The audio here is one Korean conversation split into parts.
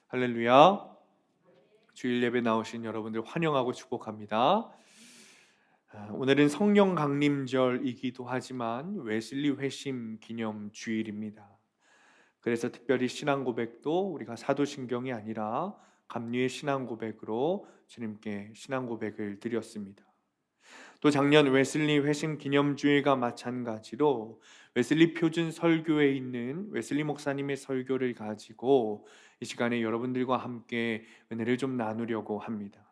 할렐루야. 주일 예배 나오신 여러분들 환영하고 축복합니다. 오늘은 성령 강림절이기도 하지만 웨슬리 회심 기념 주일입니다. 그래서 특별히 신앙 고백도 우리가 사도신경이 아니라 감리의 신앙 고백으로 주님께 신앙 고백을 드렸습니다. 또 작년 웨슬리 회심 기념주일과 마찬가지로 웨슬리 표준 설교에 있는 웨슬리 목사님의 설교를 가지고 이 시간에 여러분들과 함께 은혜를 좀 나누려고 합니다.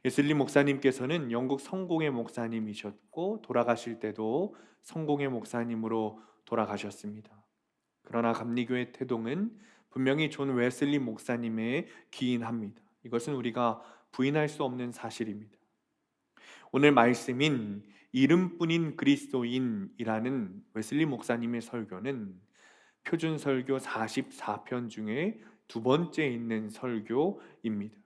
웨슬리 목사님께서는 영국 성공회 목사님이셨고 돌아가실 때도 성공회 목사님으로 돌아가셨습니다. 그러나 감리교회 태동은 분명히 존 웨슬리 목사님에 기인합니다. 이것은 우리가 부인할 수 없는 사실입니다. 오늘 말씀인 이름뿐인 그리스도인이라는 웨슬리 목사님의 설교는 표준 설교 44편 중에 두 번째 있는 설교입니다.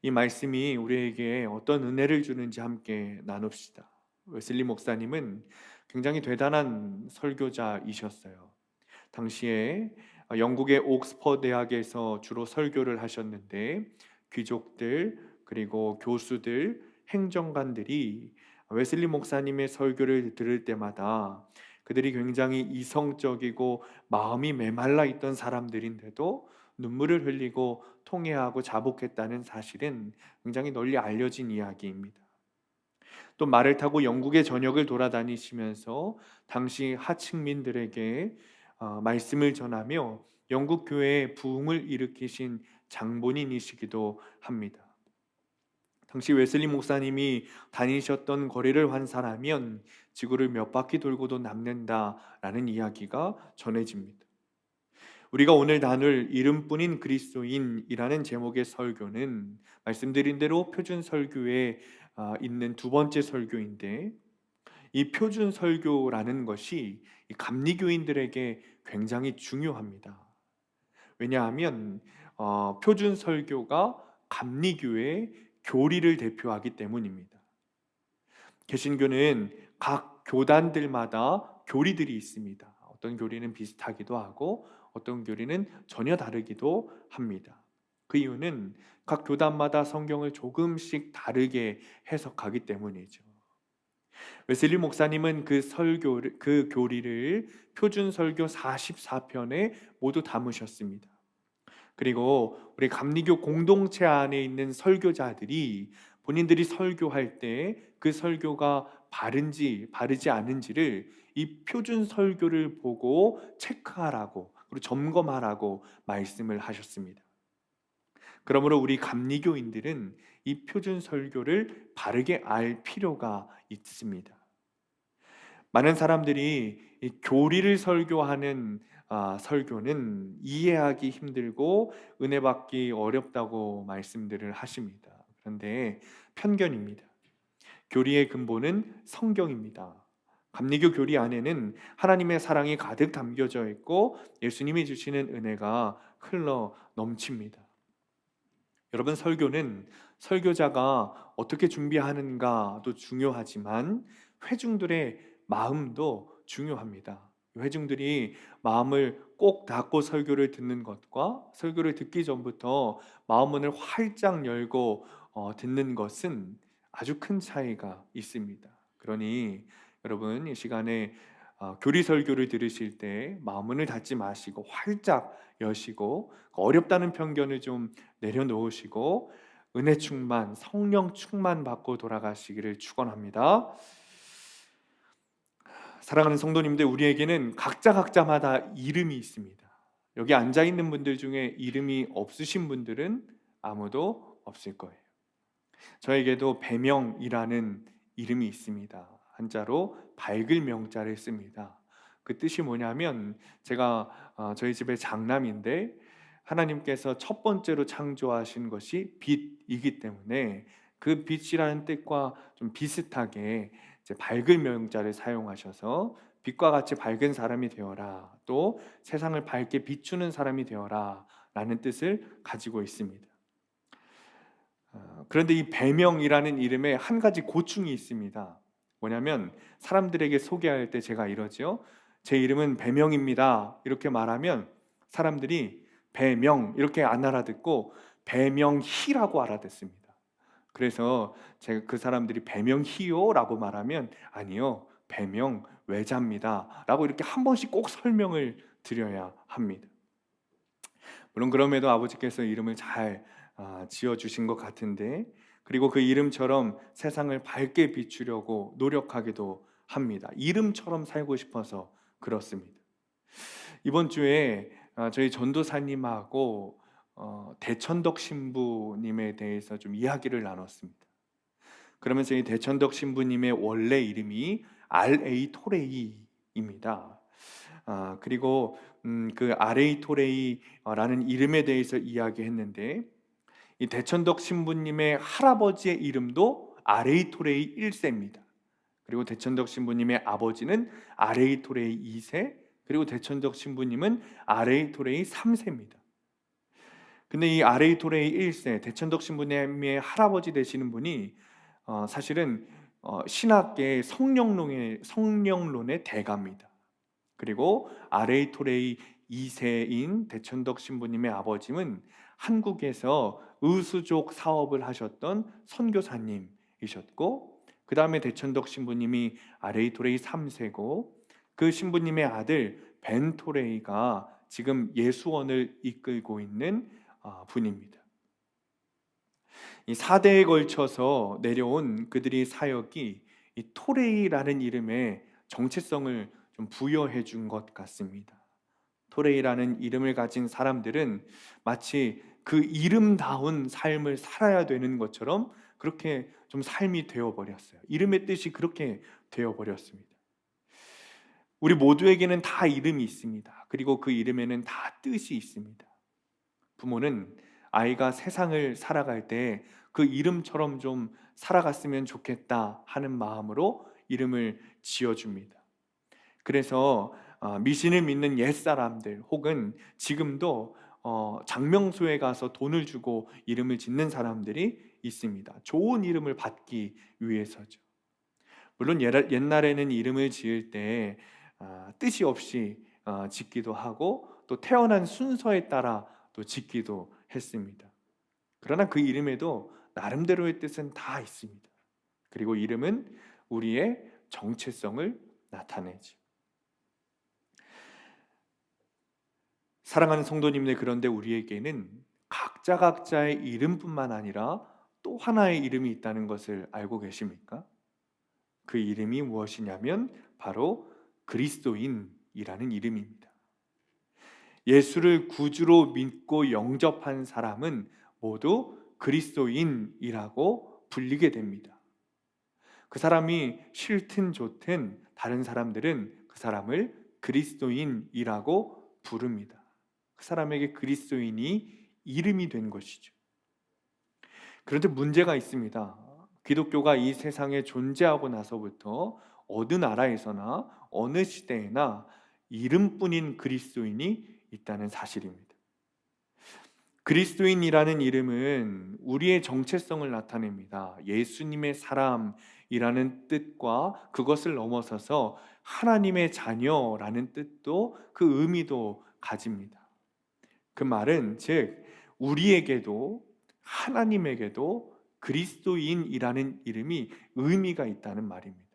이 말씀이 우리에게 어떤 은혜를 주는지 함께 나눕시다. 웨슬리 목사님은 굉장히 대단한 설교자이셨어요. 당시에 영국의 옥스퍼드 대학에서 주로 설교를 하셨는데 귀족들 그리고 교수들, 행정관들이 웨슬리 목사님의 설교를 들을 때마다 그들이 굉장히 이성적이고 마음이 메말라 있던 사람들인데도 눈물을 흘리고 통회하고 자복했다는 사실은 굉장히 널리 알려진 이야기입니다. 또 말을 타고 영국의 전역을 돌아다니시면서 당시 하층민들에게 말씀을 전하며 영국 교회에 부흥을 일으키신 장본인이시기도 합니다. 당시 웨슬리 목사님이 다니셨던 거리를 환산하면 지구를 몇 바퀴 돌고도 남는다라는 이야기가 전해집니다. 우리가 오늘 나눌 이름뿐인 그리스도인이라는 제목의 설교는 말씀드린 대로 표준 설교에 있는 두 번째 설교인데, 이 표준 설교라는 것이 감리교인들에게 굉장히 중요합니다. 왜냐하면 표준 설교가 감리교의 교리를 대표하기 때문입니다. 개신교는 각 교단들마다 교리들이 있습니다. 어떤 교리는 비슷하기도 하고 어떤 교리는 전혀 다르기도 합니다. 그 이유는 각 교단마다 성경을 조금씩 다르게 해석하기 때문이죠. 웨슬리 목사님은 그 교리를 표준 설교 44편에 모두 담으셨습니다. 그리고 우리 감리교 공동체 안에 있는 설교자들이 본인들이 설교할 때 그 설교가 바른지 바르지 않은지를 이 표준 설교를 보고 체크하라고 그리고 점검하라고 말씀을 하셨습니다. 그러므로 우리 감리교인들은 이 표준 설교를 바르게 알 필요가 있습니다. 많은 사람들이 이 교리를 설교하는 설교는 이해하기 힘들고 은혜 받기 어렵다고 말씀들을 하십니다. 그런데 편견입니다. 교리의 근본은 성경입니다. 감리교 교리 안에는 하나님의 사랑이 가득 담겨져 있고 예수님이 주시는 은혜가 흘러 넘칩니다. 여러분, 설교는 설교자가 어떻게 준비하는가도 중요하지만 회중들의 마음도 중요합니다. 회중들이 마음을 꼭 닫고 설교를 듣는 것과 설교를 듣기 전부터 마음문을 활짝 열고 듣는 것은 아주 큰 차이가 있습니다. 그러니 여러분, 이 시간에 교리 설교를 들으실 때 마음문을 닫지 마시고 활짝 여시고 어렵다는 편견을 좀 내려놓으시고 은혜 충만, 성령 충만 받고 돌아가시기를 축원합니다. 사랑하는 성도님들, 우리에게는 각자마다 이름이 있습니다. 여기 앉아 있는 분들 중에 이름이 없으신 분들은 아무도 없을 거예요. 저에게도 배명이라는 이름이 있습니다. 한자로 밝을 명자를 씁니다. 그 뜻이 뭐냐면 제가 저희 집의 장남인데 하나님께서 첫 번째로 창조하신 것이 빛이기 때문에 그 빛이라는 뜻과 좀 비슷하게 이제 밝을 명자를 사용하셔서 빛과 같이 밝은 사람이 되어라, 또 세상을 밝게 비추는 사람이 되어라 라는 뜻을 가지고 있습니다. 그런데 이 배명이라는 이름에 한 가지 고충이 있습니다. 뭐냐면 사람들에게 소개할 때 제가 이러죠. 제 이름은 배명입니다. 이렇게 말하면 사람들이 배명 이렇게 안 알아듣고 배명희라고 알아듣습니다. 그래서 제가 그 사람들이 배명희요라고 말하면 아니요, 배명 외자입니다라고 이렇게 한 번씩 꼭 설명을 드려야 합니다. 물론 그럼에도 아버지께서 이름을 잘 지어주신 것 같은데, 그리고 그 이름처럼 세상을 밝게 비추려고 노력하기도 합니다. 이름처럼 살고 싶어서 그렇습니다. 이번 주에 저희 전도사님하고 대천덕 신부님에 대해서 좀 이야기를 나눴습니다. 그러면서 이 대천덕 신부님의 원래 이름이 R.A. 토레이입니다. 그리고 그 R.A. 토레이라는 이름에 대해서 이야기했는데, 이 대천덕 신부님의 할아버지의 이름도 R.A. 토레이 1세입니다. 그리고 대천덕 신부님의 아버지는 R.A. 토레이 2세, 그리고 대천덕 신부님은 R.A. 토레이 3세입니다. 근데 이 R.A. 토레이 1세, 대천덕 신부님의 할아버지 되시는 분이 사실은 신학계의 성령론의 대가입니다. 그리고 R.A. 토레이 2세인 대천덕 신부님의 아버지는 한국에서 의수족 사업을 하셨던 선교사님이셨고, 그 다음에 대천덕 신부님이 R.A. 토레이 3세고, 그 신부님의 아들 벤 토레이가 지금 예수원을 이끌고 있는 분입니다. 이 4대에 걸쳐서 내려온 그들의 사역이 이 토레이라는 이름에 정체성을 좀 부여해 준 것 같습니다. 토레이라는 이름을 가진 사람들은 마치 그 이름다운 삶을 살아야 되는 것처럼 그렇게 좀 삶이 되어버렸어요. 이름의 뜻이 그렇게 되어버렸습니다. 우리 모두에게는 다 이름이 있습니다. 그리고 그 이름에는 다 뜻이 있습니다. 부모는 아이가 세상을 살아갈 때 그 이름처럼 좀 살아갔으면 좋겠다 하는 마음으로 이름을 지어줍니다. 그래서 미신을 믿는 옛사람들 혹은 지금도 장명소에 가서 돈을 주고 이름을 짓는 사람들이 있습니다. 좋은 이름을 받기 위해서죠. 물론 옛날에는 이름을 지을 때 뜻이 없이 짓기도 하고 또 태어난 순서에 따라 또 짓기도 했습니다. 그러나 그 이름에도 나름대로의 뜻은 다 있습니다. 그리고 이름은 우리의 정체성을 나타내죠. 사랑하는 성도님들, 그런데 우리에게는 각자의 이름뿐만 아니라 또 하나의 이름이 있다는 것을 알고 계십니까? 그 이름이 무엇이냐면 바로 그리스도인이라는 이름입니다. 예수를 구주로 믿고 영접한 사람은 모두 그리스도인이라고 불리게 됩니다. 그 사람이 싫든 좋든 다른 사람들은 그 사람을 그리스도인이라고 부릅니다. 그 사람에게 그리스도인이 이름이 된 것이죠. 그런데 문제가 있습니다. 기독교가 이 세상에 존재하고 나서부터 어느 나라에서나 어느 시대에나 이름뿐인 그리스도인이 있다는 사실입니다. 그리스도인이라는 이름은 우리의 정체성을 나타냅니다. 예수님의 사람이라는 뜻과 그것을 넘어서서 하나님의 자녀라는 뜻도 그 의미도 가집니다. 그 말은 즉 우리에게도 하나님에게도 그리스도인이라는 이름이 의미가 있다는 말입니다.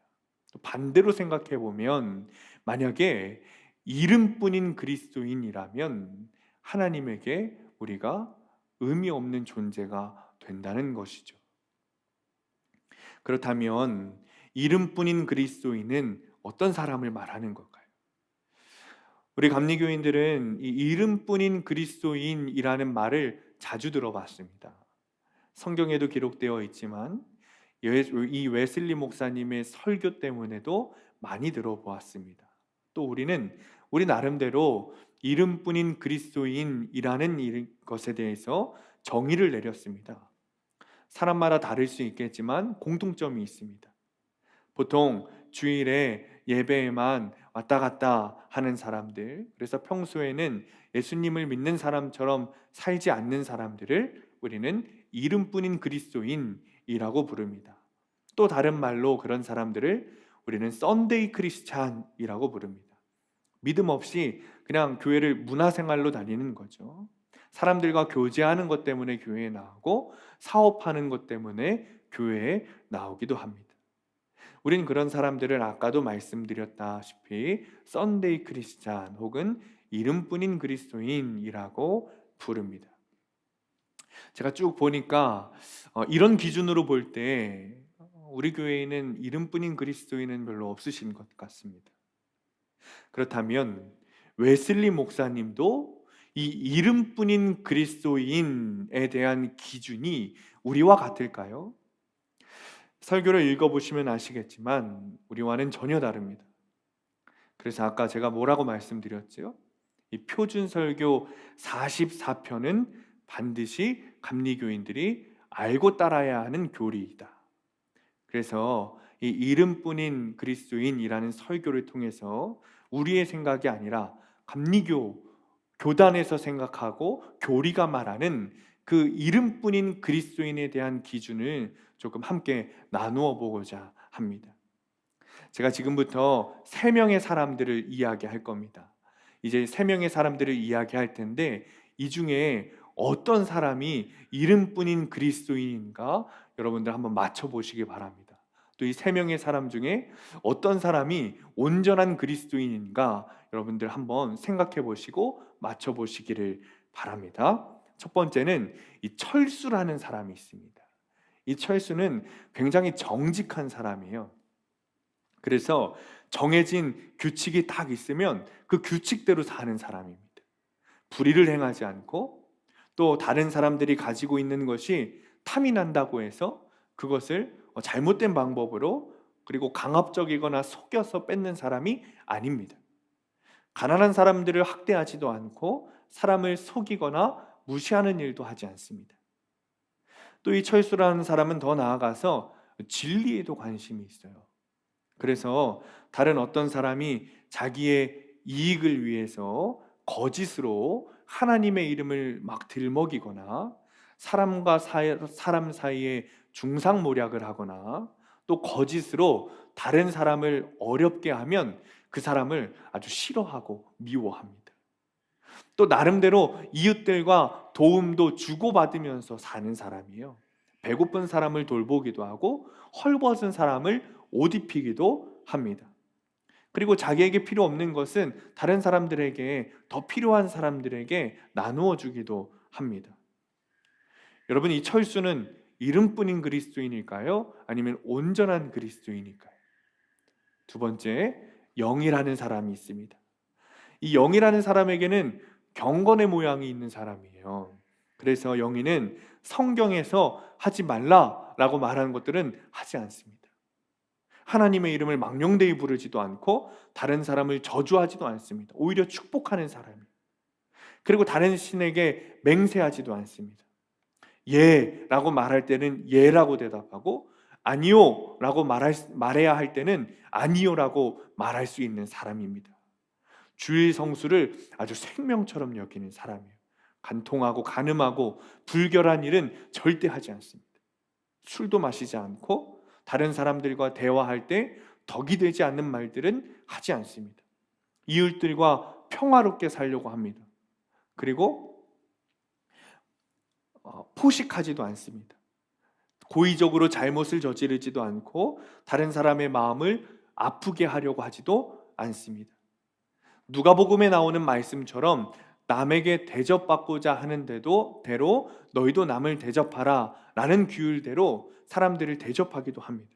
또 반대로 생각해 보면 만약에 이름뿐인 그리스도인이라면 하나님에게 우리가 의미 없는 존재가 된다는 것이죠. 그렇다면 이름뿐인 그리스도인은 어떤 사람을 말하는 걸까요? 우리 감리교인들은 이 이름뿐인 그리스도인이라는 말을 자주 들어봤습니다. 성경에도 기록되어 있지만 이 웨슬리 목사님의 설교 때문에도 많이 들어보았습니다. 또 우리는 우리 나름대로 이름뿐인 그리스도인이라는 것에 대해서 정의를 내렸습니다. 사람마다 다를 수 있겠지만 공통점이 있습니다. 보통 주일에 예배에만 왔다 갔다 하는 사람들, 그래서 평소에는 예수님을 믿는 사람처럼 살지 않는 사람들을 우리는 이름뿐인 그리스도인이라고 부릅니다. 또 다른 말로 그런 사람들을 우리는 썬데이 크리스찬이라고 부릅니다. 믿음 없이 그냥 교회를 문화생활로 다니는 거죠. 사람들과 교제하는 것 때문에 교회에 나오고 사업하는 것 때문에 교회에 나오기도 합니다. 우린 그런 사람들을 아까도 말씀드렸다시피 썬데이 크리스찬 혹은 이름뿐인 그리스도인이라고 부릅니다. 제가 쭉 보니까 이런 기준으로 볼 때 우리 교회에는 이름뿐인 그리스도인은 별로 없으신 것 같습니다. 그렇다면 웨슬리 목사님도 이 이름뿐인 그리스도인에 대한 기준이 우리와 같을까요? 설교를 읽어보시면 아시겠지만 우리와는 전혀 다릅니다. 그래서 아까 제가 뭐라고 말씀드렸죠? 이 표준 설교 44편은 반드시 감리교인들이 알고 따라야 하는 교리이다. 그래서 이 이름뿐인 그리스도인이라는 설교를 통해서 우리의 생각이 아니라 감리교 교단에서 생각하고 교리가 말하는 그 이름뿐인 그리스도인에 대한 기준을 조금 함께 나누어 보고자 합니다. 제가 지금부터 3명의 사람들을 이야기할 겁니다. 이제 3명의 사람들을 이야기할 텐데 이 중에 어떤 사람이 이름뿐인 그리스도인인가 여러분들 한번 맞춰보시기 바랍니다. 또 이 3명의 사람 중에 어떤 사람이 온전한 그리스도인인가 여러분들 한번 생각해 보시고 맞춰보시기를 바랍니다. 첫 번째는 이 철수라는 사람이 있습니다. 이 철수는 굉장히 정직한 사람이에요. 그래서 정해진 규칙이 딱 있으면 그 규칙대로 사는 사람입니다. 불의를 행하지 않고 또 다른 사람들이 가지고 있는 것이 탐이 난다고 해서 그것을 잘못된 방법으로 그리고 강압적이거나 속여서 뺏는 사람이 아닙니다. 가난한 사람들을 학대하지도 않고 사람을 속이거나 무시하는 일도 하지 않습니다. 또 이 철수라는 사람은 더 나아가서 진리에도 관심이 있어요. 그래서 다른 어떤 사람이 자기의 이익을 위해서 거짓으로 하나님의 이름을 막 들먹이거나 사람과 사람 사이에 중상모략을 하거나 또 거짓으로 다른 사람을 어렵게 하면 그 사람을 아주 싫어하고 미워합니다. 또 나름대로 이웃들과 도움도 주고받으면서 사는 사람이에요. 배고픈 사람을 돌보기도 하고 헐벗은 사람을 옷 입히기도 합니다. 그리고 자기에게 필요 없는 것은 다른 사람들에게 더 필요한 사람들에게 나누어 주기도 합니다. 여러분, 이 철수는 이름뿐인 그리스도인일까요? 아니면 온전한 그리스도인일까요? 두 번째, 영이라는 사람이 있습니다. 이 영이라는 사람에게는 경건의 모양이 있는 사람이에요. 그래서 영이는 성경에서 하지 말라라고 말하는 것들은 하지 않습니다. 하나님의 이름을 망령되이 부르지도 않고 다른 사람을 저주하지도 않습니다. 오히려 축복하는 사람이에요. 그리고 다른 신에게 맹세하지도 않습니다. 예라고 말할 때는 예라고 대답하고 아니요라고 말해야 할 때는 아니요라고 말할 수 있는 사람입니다. 주일 성수를 아주 생명처럼 여기는 사람이에요. 간통하고 간음하고 불결한 일은 절대 하지 않습니다. 술도 마시지 않고 다른 사람들과 대화할 때 덕이 되지 않는 말들은 하지 않습니다. 이웃들과 평화롭게 살려고 합니다. 그리고 포식하지도 않습니다. 고의적으로 잘못을 저지르지도 않고 다른 사람의 마음을 아프게 하려고 하지도 않습니다. 누가복음에 나오는 말씀처럼 남에게 대접받고자 하는데도 대로 너희도 남을 대접하라 라는 규율대로 사람들을 대접하기도 합니다.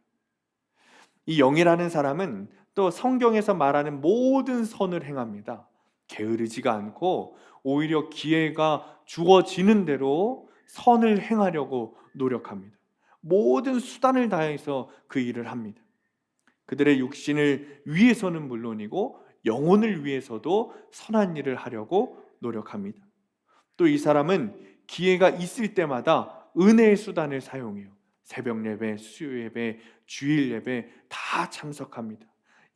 이 영이라는 사람은 또 성경에서 말하는 모든 선을 행합니다. 게으르지가 않고 오히려 기회가 주어지는 대로 선을 행하려고 노력합니다. 모든 수단을 다해서 그 일을 합니다. 그들의 육신을 위해서는 물론이고 영혼을 위해서도 선한 일을 하려고 노력합니다. 또 이 사람은 기회가 있을 때마다 은혜의 수단을 사용해요. 새벽 예배, 수요 예배, 주일 예배 다 참석합니다.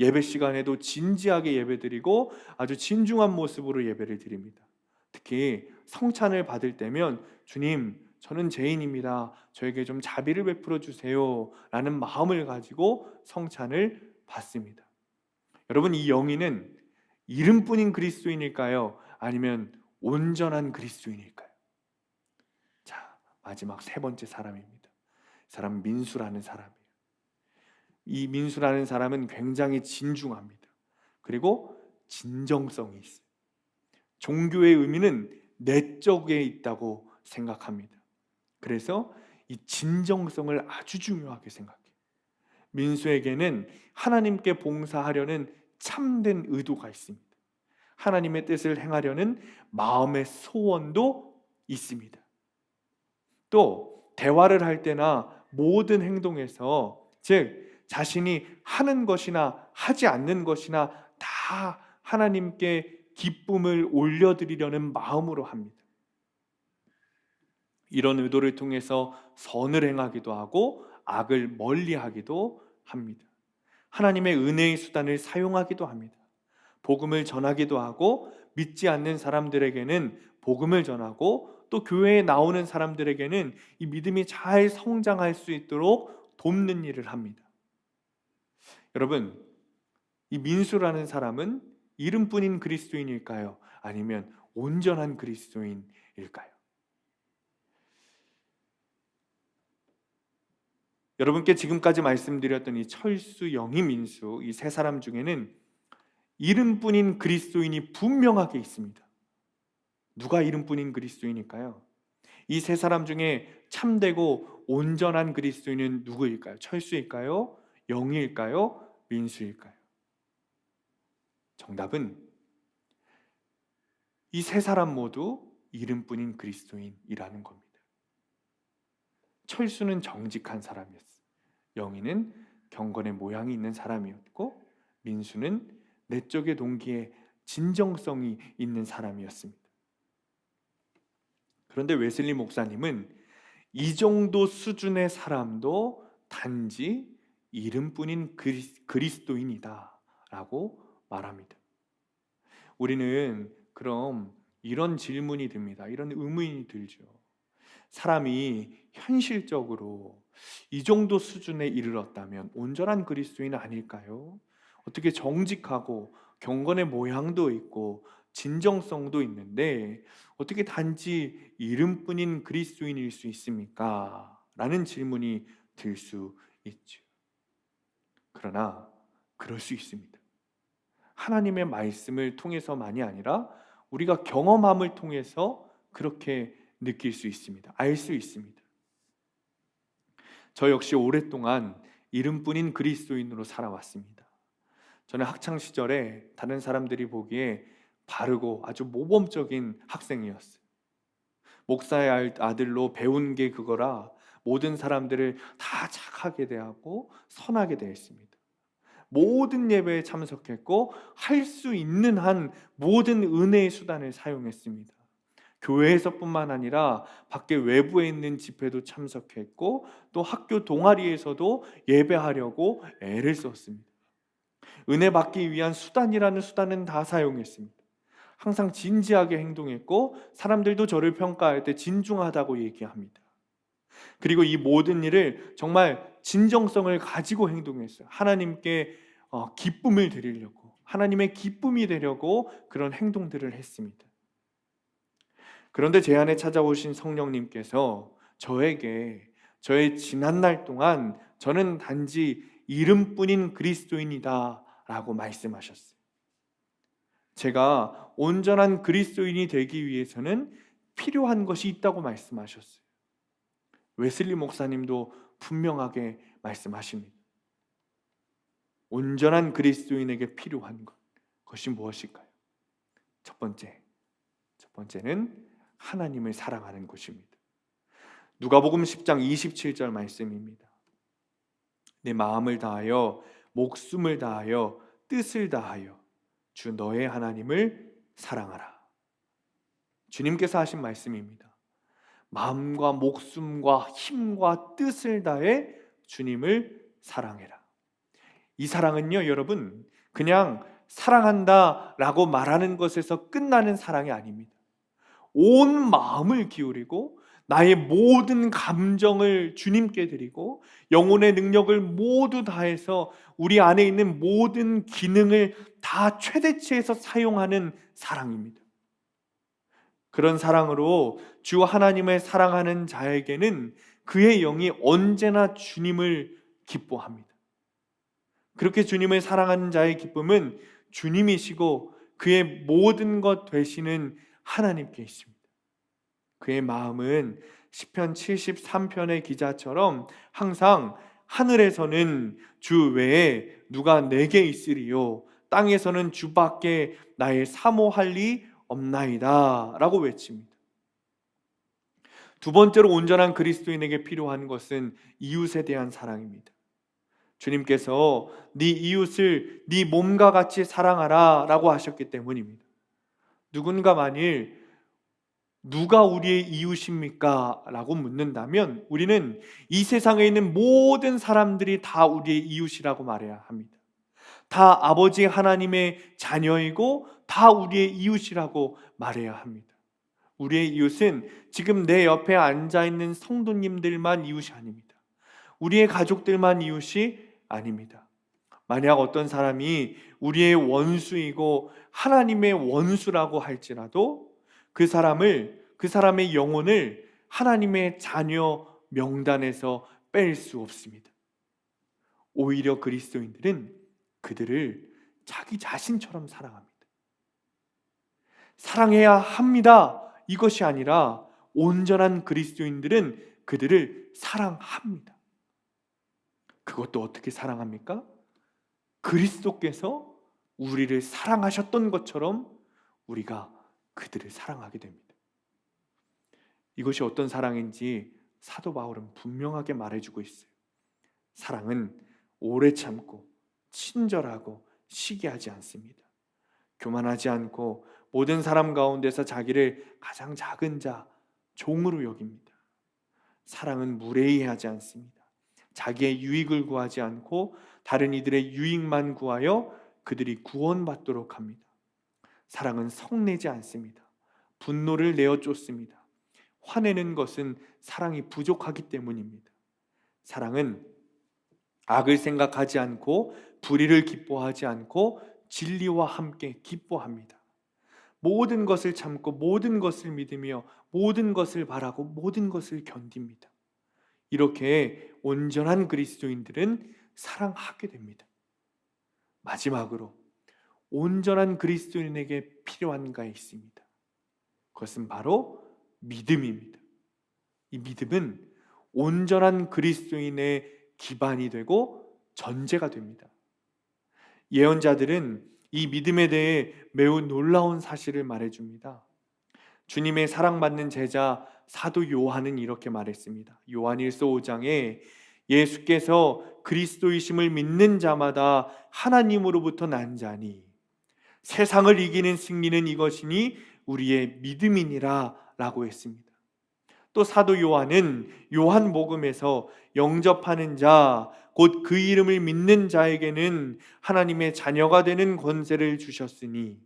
예배 시간에도 진지하게 예배드리고 아주 진중한 모습으로 예배를 드립니다. 특히 성찬을 받을 때면 주님, 저는 죄인입니다. 저에게 좀 자비를 베풀어 주세요 라는 마음을 가지고 성찬을 받습니다. 여러분, 이 영이는 이름뿐인 그리스도인일까요? 아니면 온전한 그리스도인일까요? 마지막 세 번째 사람입니다. 사람은 민수라는 사람이에요. 이 민수라는 사람은 굉장히 진중합니다. 그리고 진정성이 있어요. 종교의 의미는 내적에 있다고 생각합니다. 그래서 이 진정성을 아주 중요하게 생각해요. 민수에게는 하나님께 봉사하려는 참된 의도가 있습니다. 하나님의 뜻을 행하려는 마음의 소원도 있습니다. 또 대화를 할 때나 모든 행동에서, 즉 자신이 하는 것이나 하지 않는 것이나 다 하나님께 기쁨을 올려드리려는 마음으로 합니다. 이런 의도를 통해서 선을 행하기도 하고 악을 멀리하기도 합니다. 하나님의 은혜의 수단을 사용하기도 합니다. 복음을 전하기도 하고, 믿지 않는 사람들에게는 복음을 전하고, 또 교회에 나오는 사람들에게는 이 믿음이 잘 성장할 수 있도록 돕는 일을 합니다. 여러분, 이 민수라는 사람은 이름뿐인 그리스도인일까요? 아니면 온전한 그리스도인일까요? 여러분께 지금까지 말씀드렸던 이 철수, 영희, 민수, 이 세 사람 중에는 이름뿐인 그리스도인이 분명하게 있습니다. 누가 이름뿐인 그리스도인일까요? 이 세 사람 중에 참되고 온전한 그리스도인은 누구일까요? 철수일까요? 영희일까요? 민수일까요? 정답은 이 세 사람 모두 이름뿐인 그리스도인이라는 겁니다. 철수는 정직한 사람이었어요. 영희는 경건의 모양이 있는 사람이었고, 민수는 내적의 동기에 진정성이 있는 사람이었습니다. 그런데 웨슬리 목사님은 이 정도 수준의 사람도 단지 이름뿐인 그리스도인이다 라고 말합니다. 우리는 그럼 이런 질문이 듭니다. 이런 의문이 들죠. 사람이 현실적으로 이 정도 수준에 이르렀다면 온전한 그리스도인은 아닐까요? 어떻게 정직하고 경건의 모양도 있고 진정성도 있는데 어떻게 단지 이름뿐인 그리스도인일 수 있습니까? 라는 질문이 들 수 있죠. 그러나 그럴 수 있습니다. 하나님의 말씀을 통해서만이 아니라 우리가 경험함을 통해서 그렇게 느낄 수 있습니다. 알 수 있습니다. 저 역시 오랫동안 이름뿐인 그리스도인으로 살아왔습니다. 저는 학창시절에 다른 사람들이 보기에 바르고 아주 모범적인 학생이었어요. 목사의 아들로 배운 게 그거라 모든 사람들을 다 착하게 대하고 선하게 대했습니다. 모든 예배에 참석했고 할 수 있는 한 모든 은혜의 수단을 사용했습니다. 교회에서뿐만 아니라 밖에 외부에 있는 집회도 참석했고 또 학교 동아리에서도 예배하려고 애를 썼습니다. 은혜 받기 위한 수단이라는 수단은 다 사용했습니다. 항상 진지하게 행동했고 사람들도 저를 평가할 때 진중하다고 얘기합니다. 그리고 이 모든 일을 정말 진정성을 가지고 행동했어요. 하나님께 기쁨을 드리려고, 하나님의 기쁨이 되려고 그런 행동들을 했습니다. 그런데 제 안에 찾아오신 성령님께서 저에게 저의 지난날 동안 저는 단지 이름뿐인 그리스도인이다 라고 말씀하셨어요. 제가 온전한 그리스도인이 되기 위해서는 필요한 것이 있다고 말씀하셨어요. 웨슬리 목사님도 분명하게 말씀하십니다. 온전한 그리스도인에게 필요한 것, 그것이 무엇일까요? 첫 번째는 하나님을 사랑하는 것입니다. 누가복음 10장 27절 말씀입니다. 내 마음을 다하여 목숨을 다하여 뜻을 다하여 주 너의 하나님을 사랑하라. 주님께서 하신 말씀입니다. 마음과 목숨과 힘과 뜻을 다해 주님을 사랑해라. 이 사랑은요, 여러분, 그냥 사랑한다 라고 말하는 것에서 끝나는 사랑이 아닙니다. 온 마음을 기울이고 나의 모든 감정을 주님께 드리고 영혼의 능력을 모두 다해서 우리 안에 있는 모든 기능을 다 최대치해서 사용하는 사랑입니다. 그런 사랑으로 주 하나님을 사랑하는 자에게는 그의 영이 언제나 주님을 기뻐합니다. 그렇게 주님을 사랑하는 자의 기쁨은 주님이시고 그의 모든 것 되시는 하나님께 있습니다. 그의 마음은 시편 73편의 기자처럼 항상 하늘에서는 주 외에 누가 내게 있으리요, 땅에서는 주밖에 나의 사모할 리 없나이다 라고 외칩니다. 두 번째로 온전한 그리스도인에게 필요한 것은 이웃에 대한 사랑입니다. 주님께서 네 이웃을 네 몸과 같이 사랑하라 라고 하셨기 때문입니다. 누군가 만일 누가 우리의 이웃입니까? 라고 묻는다면 우리는 이 세상에 있는 모든 사람들이 다 우리의 이웃이라고 말해야 합니다. 다 아버지 하나님의 자녀이고 다 우리의 이웃이라고 말해야 합니다. 우리의 이웃은 지금 내 옆에 앉아있는 성도님들만 이웃이 아닙니다. 우리의 가족들만 이웃이 아닙니다. 만약 어떤 사람이 우리의 원수이고 하나님의 원수라고 할지라도 그 사람의 영혼을 하나님의 자녀 명단에서 뺄 수 없습니다. 오히려 그리스도인들은 그들을 자기 자신처럼 사랑합니다. 사랑해야 합니다. 이것이 아니라 온전한 그리스도인들은 그들을 사랑합니다. 그것도 어떻게 사랑합니까? 그리스도께서 우리를 사랑하셨던 것처럼 우리가 그들을 사랑하게 됩니다. 이것이 어떤 사랑인지 사도 바울은 분명하게 말해주고 있어요. 사랑은 오래 참고 친절하고 시기하지 않습니다. 교만하지 않고 모든 사람 가운데서 자기를 가장 작은 자, 종으로 여깁니다. 사랑은 무례히하지 않습니다. 자기의 유익을 구하지 않고 다른 이들의 유익만 구하여 그들이 구원받도록 합니다. 사랑은 성내지 않습니다. 분노를 내어 쫓습니다. 화내는 것은 사랑이 부족하기 때문입니다. 사랑은 악을 생각하지 않고 불의를 기뻐하지 않고 진리와 함께 기뻐합니다. 모든 것을 참고 모든 것을 믿으며 모든 것을 바라고 모든 것을 견딥니다. 이렇게 온전한 그리스도인들은 사랑하게 됩니다. 마지막으로 온전한 그리스도인에게 필요한 가 있습니다. 그것은 바로 믿음입니다. 이 믿음은 온전한 그리스도인의 기반이 되고 전제가 됩니다. 예언자들은 이 믿음에 대해 매우 놀라운 사실을 말해줍니다. 주님의 사랑받는 제자 사도 요한은 이렇게 말했습니다. 요한일서 5장에 예수께서 그리스도이심을 믿는 자마다 하나님으로부터 난 자니 세상을 이기는 승리는 이것이니 우리의 믿음이니라 라고 했습니다. 또 사도 요한은 요한복음에서 영접하는 자, 곧 그 이름을 믿는 자에게는 하나님의 자녀가 되는 권세를 주셨으니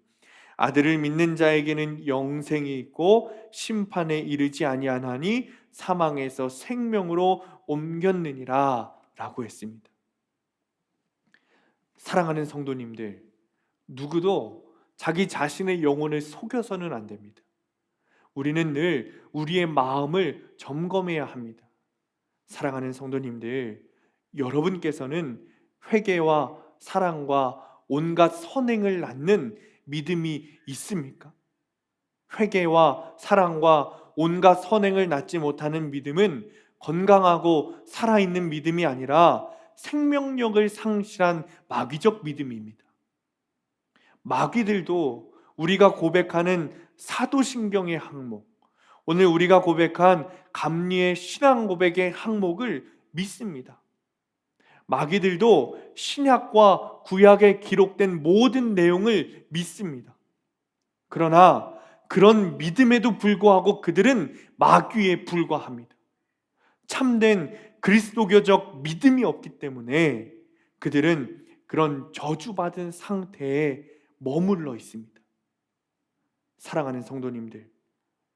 아들을 믿는 자에게는 영생이 있고 심판에 이르지 아니하나니 사망에서 생명으로 옮겼느니라 라고 했습니다. 사랑하는 성도님들, 누구도 자기 자신의 영혼을 속여서는 안 됩니다. 우리는 늘 우리의 마음을 점검해야 합니다. 사랑하는 성도님들, 여러분께서는 회개와 사랑과 온갖 선행을 낳는 믿음이 있습니까? 회개와 사랑과 온갖 선행을 낳지 못하는 믿음은 건강하고 살아있는 믿음이 아니라 생명력을 상실한 마귀적 믿음입니다. 마귀들도 우리가 고백하는 사도신경의 항목, 오늘 우리가 고백한 감리의 신앙 고백의 항목을 믿습니다. 마귀들도 신약과 구약에 기록된 모든 내용을 믿습니다. 그러나 그런 믿음에도 불구하고 그들은 마귀에 불과합니다. 참된 그리스도교적 믿음이 없기 때문에 그들은 그런 저주받은 상태에 머물러 있습니다. 사랑하는 성도님들,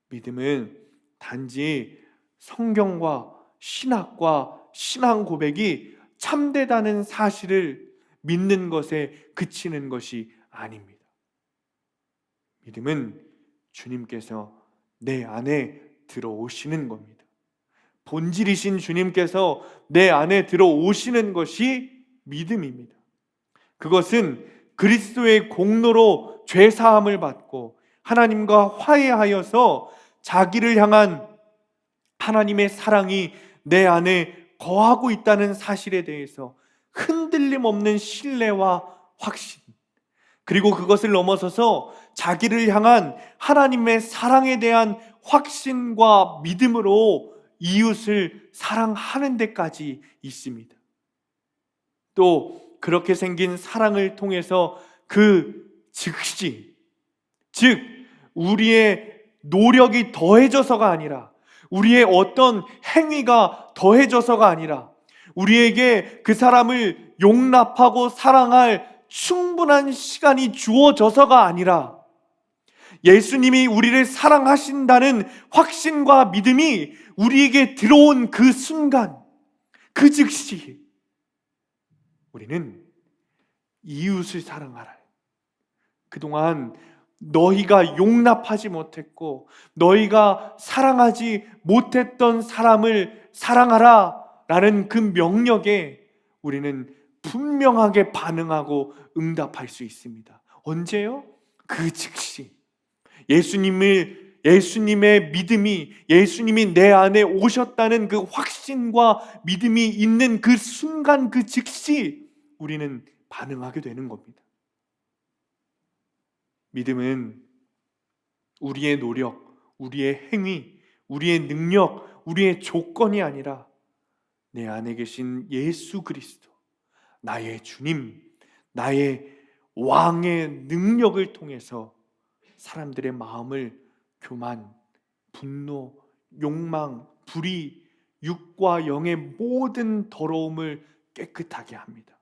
믿음은 단지 성경과 신학과 신앙 고백이 참되다는 사실을 믿는 것에 그치는 것이 아닙니다. 믿음은 주님께서 내 안에 들어오시는 겁니다. 본질이신 주님께서 내 안에 들어오시는 것이 믿음입니다. 그것은 그리스도의 공로로 죄 사함을 받고 하나님과 화해하여서 자기를 향한 하나님의 사랑이 내 안에 거하고 있다는 사실에 대해서 흔들림 없는 신뢰와 확신, 그리고 그것을 넘어서서 자기를 향한 하나님의 사랑에 대한 확신과 믿음으로 이웃을 사랑하는 데까지 있습니다. 또 그렇게 생긴 사랑을 통해서 그 즉시, 즉 우리의 노력이 더해져서가 아니라, 우리의 어떤 행위가 더해져서가 아니라, 우리에게 그 사람을 용납하고 사랑할 충분한 시간이 주어져서가 아니라, 예수님이 우리를 사랑하신다는 확신과 믿음이 우리에게 들어온 그 순간, 그 즉시 우리는 이웃을 사랑하라. 그동안 너희가 용납하지 못했고 너희가 사랑하지 못했던 사람을 사랑하라 라는 그 명령에 우리는 분명하게 반응하고 응답할 수 있습니다. 언제요? 그 즉시 예수님의 믿음이, 예수님이 내 안에 오셨다는 그 확신과 믿음이 있는 그 순간, 그 즉시 우리는 반응하게 되는 겁니다. 믿음은 우리의 노력, 우리의 행위, 우리의 능력, 우리의 조건이 아니라 내 안에 계신 예수 그리스도, 나의 주님, 나의 왕의 능력을 통해서 사람들의 마음을 교만, 분노, 욕망, 불의, 육과 영의 모든 더러움을 깨끗하게 합니다.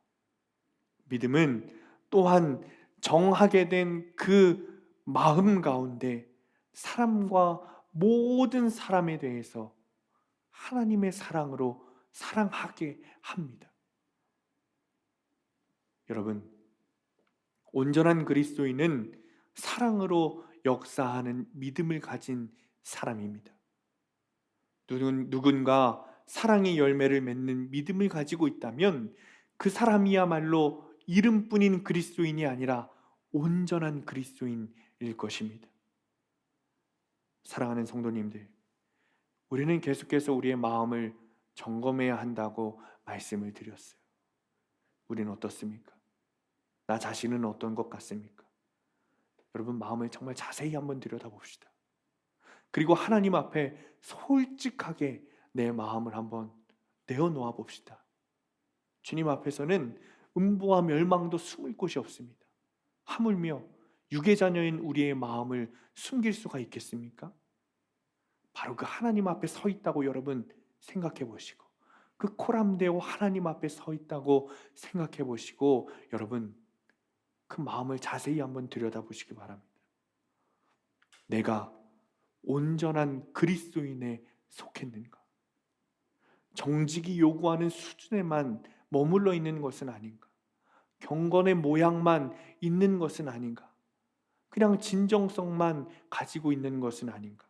믿음은 또한 정하게 된 그 마음 가운데 사람과 모든 사람에 대해서 하나님의 사랑으로 사랑하게 합니다. 여러분, 온전한 그리스도인은 사랑으로 역사하는 믿음을 가진 사람입니다. 누군가 사랑의 열매를 맺는 믿음을 가지고 있다면 그 사람이야말로 이름뿐인 그리스도인이 아니라 온전한 그리스도인일 것입니다. 사랑하는 성도님들, 우리는 계속해서 우리의 마음을 점검해야 한다고 말씀을 드렸어요. 우리는 어떻습니까? 나 자신은 어떤 것 같습니까? 여러분, 마음을 정말 자세히 한번 들여다봅시다. 그리고 하나님 앞에 솔직하게 내 마음을 한번 내어놓아 봅시다. 주님 앞에서는 음부와 멸망도 숨을 곳이 없습니다. 하물며 육의 자녀인 우리의 마음을 숨길 수가 있겠습니까? 바로 그 하나님 앞에 서 있다고 여러분 생각해 보시고, 그 코람데오 하나님 앞에 서 있다고 생각해 보시고, 여러분 그 마음을 자세히 한번 들여다보시기 바랍니다. 내가 온전한 그리스도인에 속했는가? 정직이 요구하는 수준에만 머물러 있는 것은 아닌가? 경건의 모양만 있는 것은 아닌가? 그냥 진정성만 가지고 있는 것은 아닌가?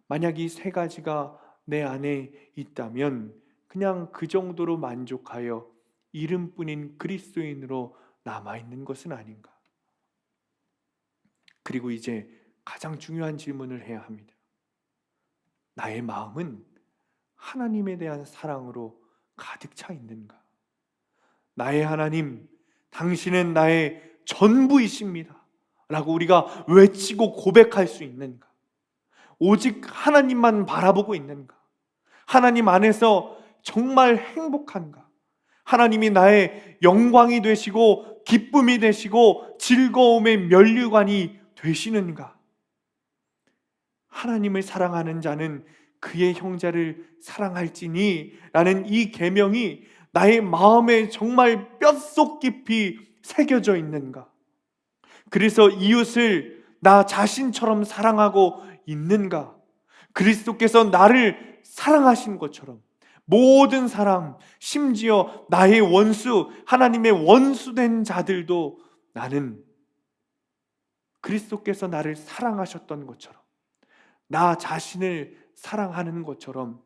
만약 이 세 가지가 내 안에 있다면 그냥 그 정도로 만족하여 이름뿐인 그리스도인으로 남아있는 것은 아닌가? 그리고 이제 가장 중요한 질문을 해야 합니다. 나의 마음은 하나님에 대한 사랑으로 가득 차 있는가? 나의 하나님, 당신은 나의 전부이십니다 라고 우리가 외치고 고백할 수 있는가? 오직 하나님만 바라보고 있는가? 하나님 안에서 정말 행복한가? 하나님이 나의 영광이 되시고 기쁨이 되시고 즐거움의 면류관이 되시는가? 하나님을 사랑하는 자는 그의 형제를 사랑할지니 라는 이 계명이 나의 마음에 정말 뼛속 깊이 새겨져 있는가? 그래서 이웃을 나 자신처럼 사랑하고 있는가? 그리스도께서 나를 사랑하신 것처럼 모든 사람, 심지어 나의 원수, 하나님의 원수된 자들도 나는 그리스도께서 나를 사랑하셨던 것처럼 나 자신을 사랑하는 것처럼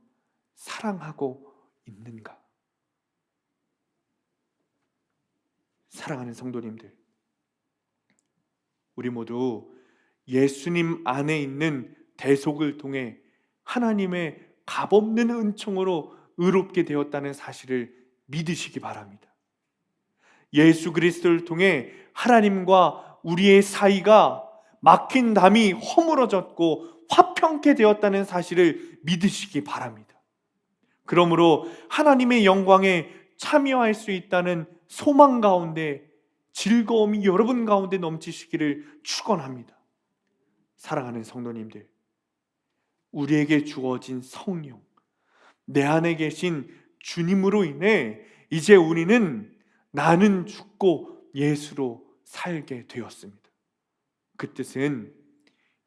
사랑하고 있는가? 사랑하는 성도님들, 우리 모두 예수님 안에 있는 대속을 통해 하나님의 값없는 은총으로 의롭게 되었다는 사실을 믿으시기 바랍니다. 예수 그리스도를 통해 하나님과 우리의 사이가 막힌 담이 허물어졌고 화평케 되었다는 사실을 믿으시기 바랍니다. 그러므로 하나님의 영광에 참여할 수 있다는 소망 가운데 즐거움이 여러분 가운데 넘치시기를 축원합니다. 사랑하는 성도님들, 우리에게 주어진 성령, 내 안에 계신 주님으로 인해 이제 우리는 나는 죽고 예수로 살게 되었습니다. 그 뜻은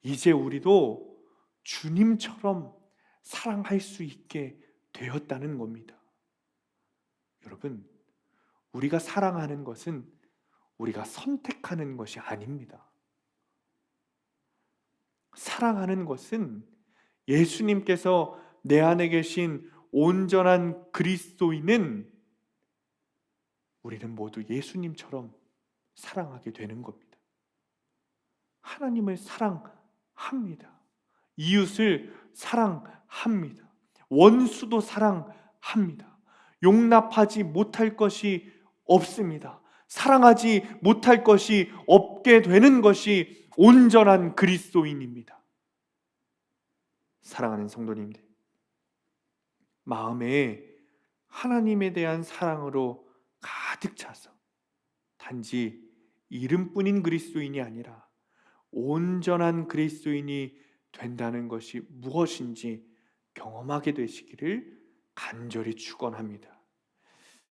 이제 우리도 주님처럼 사랑할 수 있게 되었다는 겁니다. 여러분, 우리가 사랑하는 것은 우리가 선택하는 것이 아닙니다. 사랑하는 것은 예수님께서 내 안에 계신 온전한 그리스도인은 우리는 모두 예수님처럼 사랑하게 되는 겁니다. 하나님을 사랑합니다. 이웃을 사랑합니다. 원수도 사랑합니다. 용납하지 못할 것이 없습니다. 사랑하지 못할 것이 없게 되는 것이 온전한 그리스도인입니다. 사랑하는 성도님들, 마음에 하나님에 대한 사랑으로 가득 차서 단지 이름뿐인 그리스도인이 아니라 온전한 그리스도인이 된다는 것이 무엇인지 경험하게 되시기를 간절히 축원합니다.